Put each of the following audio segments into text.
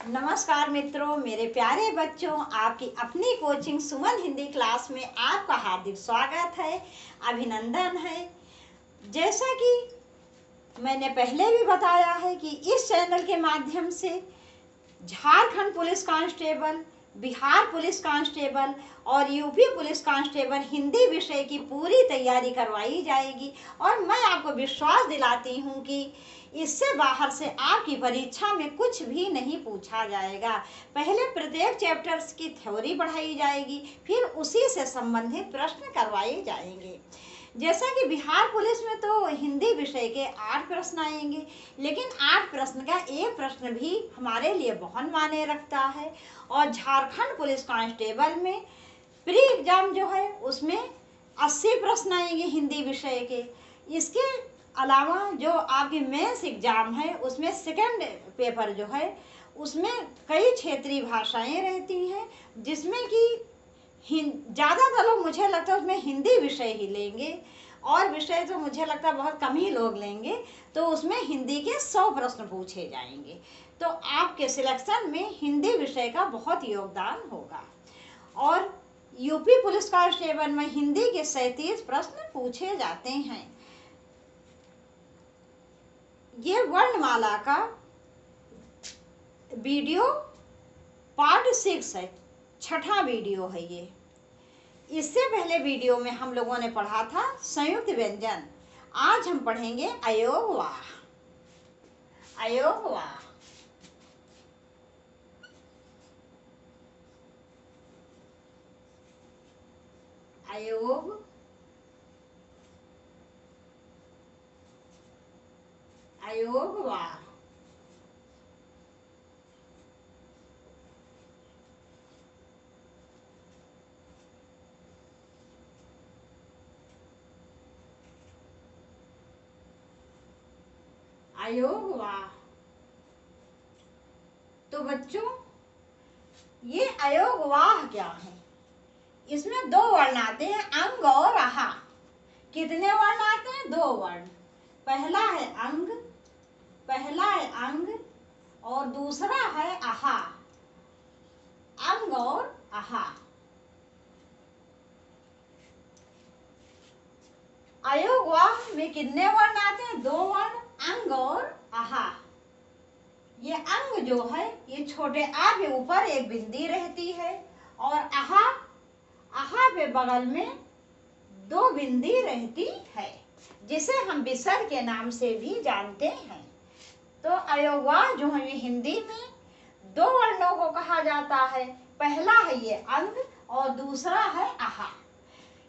नमस्कार मित्रों, मेरे प्यारे बच्चों, आपकी अपनी कोचिंग सुमन हिंदी क्लास में आपका हार्दिक स्वागत है, अभिनंदन है। जैसा कि मैंने पहले भी बताया है कि इस चैनल के माध्यम से Jharkhand police constable, Bihar police constable और यूपी पुलिस कांस्टेबल हिंदी विषय की पूरी तैयारी करवाई जाएगी और मैं आपको विश्वास दिलाती हूँ कि इससे बाहर से आपकी परीक्षा में कुछ भी नहीं पूछा जाएगा। पहले प्रत्येक चैप्टर्स की थ्योरी पढ़ाई जाएगी, फिर उसी से संबंधित प्रश्न करवाए जाएंगे। जैसा कि बिहार पुलिस में तो हिंदी विषय के 8 प्रश्न आएंगे, लेकिन 8 प्रश्न का एक प्रश्न भी हमारे लिए बहुत मायने रखता है। और झारखंड पुलिस कांस्टेबल में प्री एग्जाम जो है उसमें 80 प्रश्न आएंगे हिंदी विषय के। इसके अलावा जो आपकी मेंस एग्जाम है उसमें सेकंड पेपर जो है उसमें कई क्षेत्रीय भाषाएं रहती हैं, जिसमें कि ज़्यादातर लोग, मुझे लगता है, उसमें हिंदी विषय ही लेंगे और विषय तो मुझे लगता है बहुत कम ही लोग लेंगे। तो उसमें हिंदी के 100 प्रश्न पूछे जाएंगे। तो आपके सिलेक्शन में हिंदी विषय का बहुत योगदान होगा। और यूपी पुलिस कांस्टेबल में हिंदी के 37 प्रश्न पूछे जाते हैं। ये वर्णमाला का वीडियो पार्ट 6 है, 6ठा वीडियो है ये। इससे पहले वीडियो में हम लोगों ने पढ़ा था संयुक्त व्यंजन। आज हम पढ़ेंगे अयोगवाह। अयोगवाह अयोग अयोगवाह अयोगवाह। तो बच्चों, ये अयोगवाह क्या है? इसमें 2 वर्ण आते हैं, अंग और आहा। कितने वर्ण आते हैं? 2 वर्ण। पहला है अंग, पहला है अंग और दूसरा है आहा। अंग और आहा। अयोगवाह में कितने वर्ण आते हैं? 2 वर्ण, अंग और आहा। ये अंग जो है ये छोटे आ के ऊपर एक बिंदी रहती है और आहा, आहा पे बगल में 2 बिंदी रहती है, जिसे हम विसर्ग के नाम से भी जानते हैं। तो अयोगवाह जो है ये हिंदी में 2 वर्णों को कहा जाता है। पहला है ये अंग और दूसरा है आहा।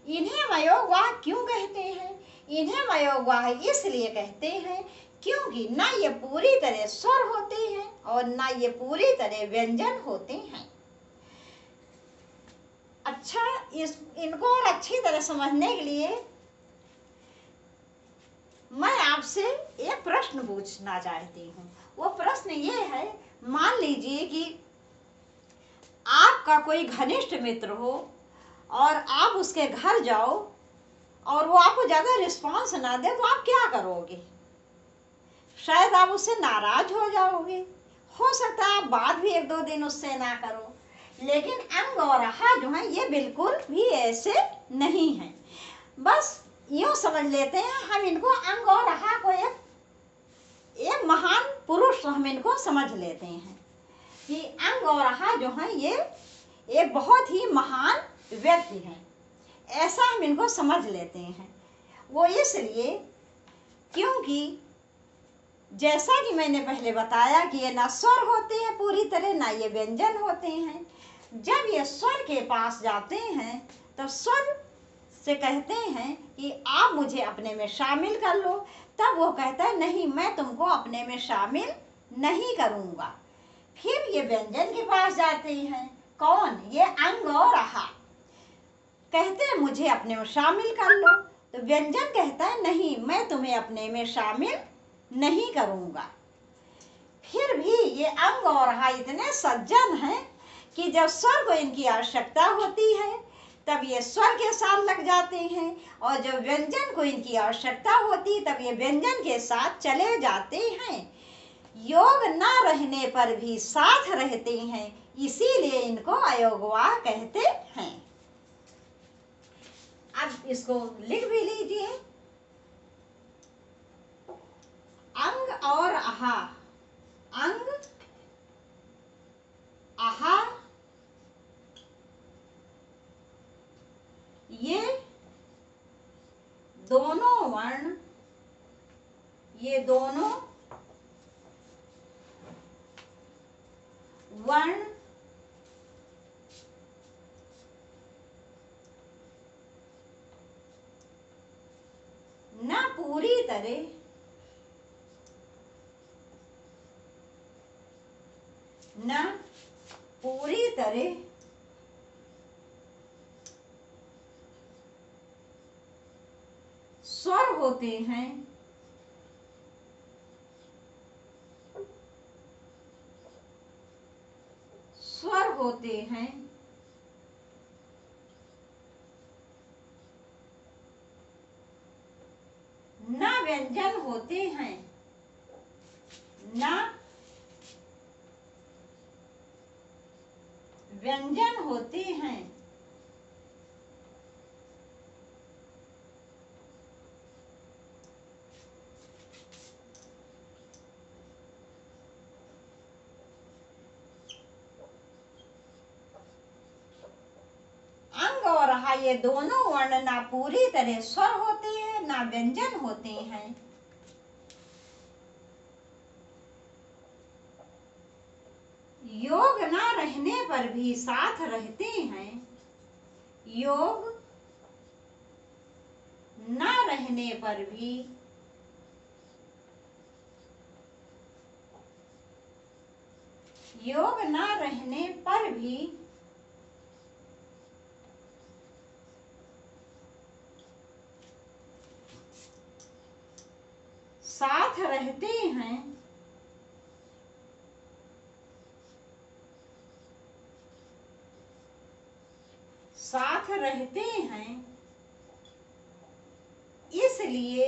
इन्हें अयोगवाह क्यों कहते हैं? इन्हें अयोगवाह इसलिए कहते हैं क्योंकि ना ये पूरी तरह स्वर होते हैं और ना ये पूरी तरह व्यंजन होते हैं। अच्छा, इनको और अच्छी तरह समझने के लिए मैं आपसे एक प्रश्न पूछना चाहती हूँ। वो प्रश्न ये है, मान लीजिए कि आपका कोई घनिष्ठ मित्र हो और आप उसके घर जाओ और वो आपको ज़्यादा रिस्पॉन्स ना दे, तो आप क्या करोगे? शायद आप उससे नाराज हो जाओगे, हो सकता है आप बात भी 1-2 दिन उससे ना करो। लेकिन अंग और आहा जो है ये बिल्कुल भी ऐसे नहीं है। बस यूँ समझ लेते हैं हम इनको, अंग और आहा को एक महान पुरुष हम इनको समझ लेते हैं कि अंग और आहा जो है ये एक बहुत ही महान व्यक्ति हैं, ऐसा हम इनको समझ लेते हैं। वो इसलिए क्योंकि जैसा कि मैंने पहले बताया कि ये ना स्वर होते हैं पूरी तरह, ना ये व्यंजन होते हैं। जब ये स्वर के पास जाते हैं तो स्वर से कहते हैं कि आप मुझे अपने में शामिल कर लो, तब वो कहता है नहीं, मैं तुमको अपने में शामिल नहीं करूँगा। फिर ये व्यंजन के पास जाते हैं, कौन? ये अंग और आहा। कहते हैं मुझे अपने में शामिल कर लो, तो व्यंजन कहता है नहीं, मैं तुम्हें अपने में शामिल नहीं करूँगा। फिर भी ये अंग और आहा इतने सज्जन हैं कि जब स्वर को इनकी आवश्यकता होती है तब ये स्वर के साथ लग जाते हैं, और जब व्यंजन को इनकी आवश्यकता होती तब ये व्यंजन के साथ चले जाते हैं। योग ना रहने पर भी साथ रहते हैं, इसीलिए इनको अयोगवाह कहते हैं। अब इसको लिख भी लीजिए। अंग और आहा, अंग आहा ये दोनों वर्ण, ये दोनों वर्ण न पूरी तरह स्वर होते हैं, स्वर होते हैं, न व्यंजन होते हैं, न व्यंजन होते हैं। अंग और हा ये दोनों वर्ण ना पूरी तरह स्वर होते हैं, ना व्यंजन होते हैं। योग ना रहने पर भी साथ रहते हैं, योग ना रहने पर भी योग ना रहने पर भी साथ रहते हैं, साथ रहते हैं, इसलिए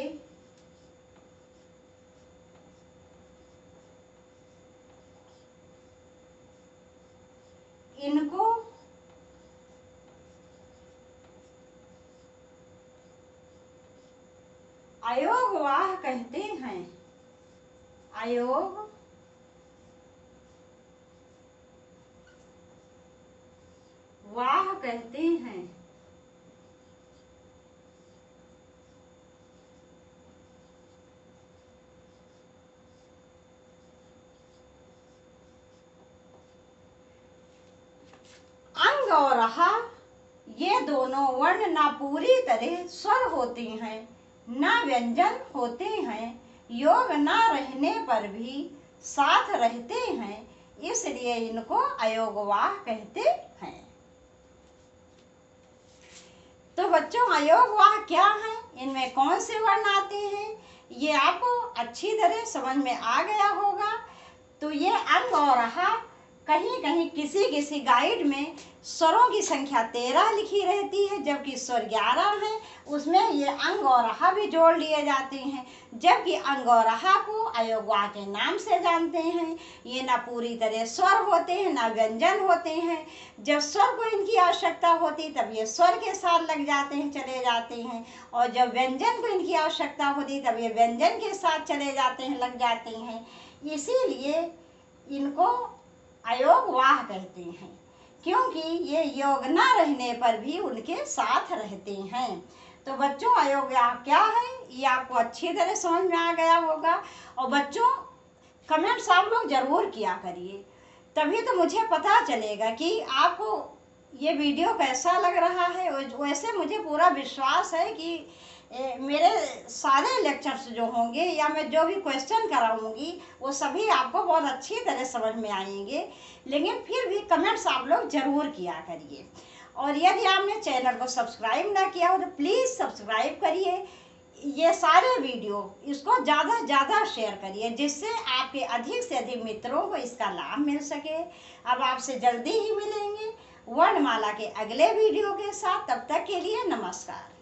इनको अयोगवाह कहते हैं, अयोगवाह कहते हैं। अंग और हा ये दोनों वर्ण ना पूरी तरह स्वर होते हैं, ना व्यंजन होते हैं। योग ना रहने पर भी साथ रहते हैं, इसलिए इनको अयोगवाह कहते हैं। तो बच्चों अयोगवाह क्या है, इनमें कौन से वर्ण आते हैं, ये आपको अच्छी तरह समझ में आ गया होगा। तो ये अंग और हा कहीं कहीं किसी किसी गाइड में स्वरों की संख्या 13 लिखी रहती है, जबकि स्वर 11 है, उसमें ये अंग और हा भी जोड़ लिए जाते हैं। जबकि अंग और हा को अयोगवाह के नाम से जानते हैं। ये ना पूरी तरह स्वर होते हैं, ना व्यंजन होते हैं। जब स्वर को इनकी आवश्यकता होती तब ये स्वर के साथ लग जाते हैं, चले जाते हैं, और जब व्यंजन को इनकी आवश्यकता होती तब ये व्यंजन के साथ चले जाते हैं, लग जाते हैं। इसीलिए इनको अयोगवाह कहते हैं, क्योंकि ये योग ना रहने पर भी उनके साथ रहते हैं। तो बच्चों अयोगवाह क्या है ये आपको अच्छी तरह समझ में आ गया होगा। और बच्चों कमेंट्स आप लोग जरूर किया करिए, तभी तो मुझे पता चलेगा कि आपको ये वीडियो कैसा लग रहा है। वैसे मुझे पूरा विश्वास है कि मेरे सारे लेक्चर्स जो होंगे या मैं जो भी क्वेश्चन कराऊंगी वो सभी आपको बहुत अच्छी तरह समझ में आएंगे। लेकिन फिर भी कमेंट्स आप लोग ज़रूर किया करिए। और यदि आपने चैनल को सब्सक्राइब ना किया हो तो प्लीज़ सब्सक्राइब करिए। ये सारे वीडियो इसको ज़्यादा से ज़्यादा शेयर करिए, जिससे आपके अधिक से अधिक मित्रों को इसका लाभ मिल सके। अब आपसे जल्दी ही मिलेंगे वर्णमाला के अगले वीडियो के साथ। तब तक के लिए नमस्कार।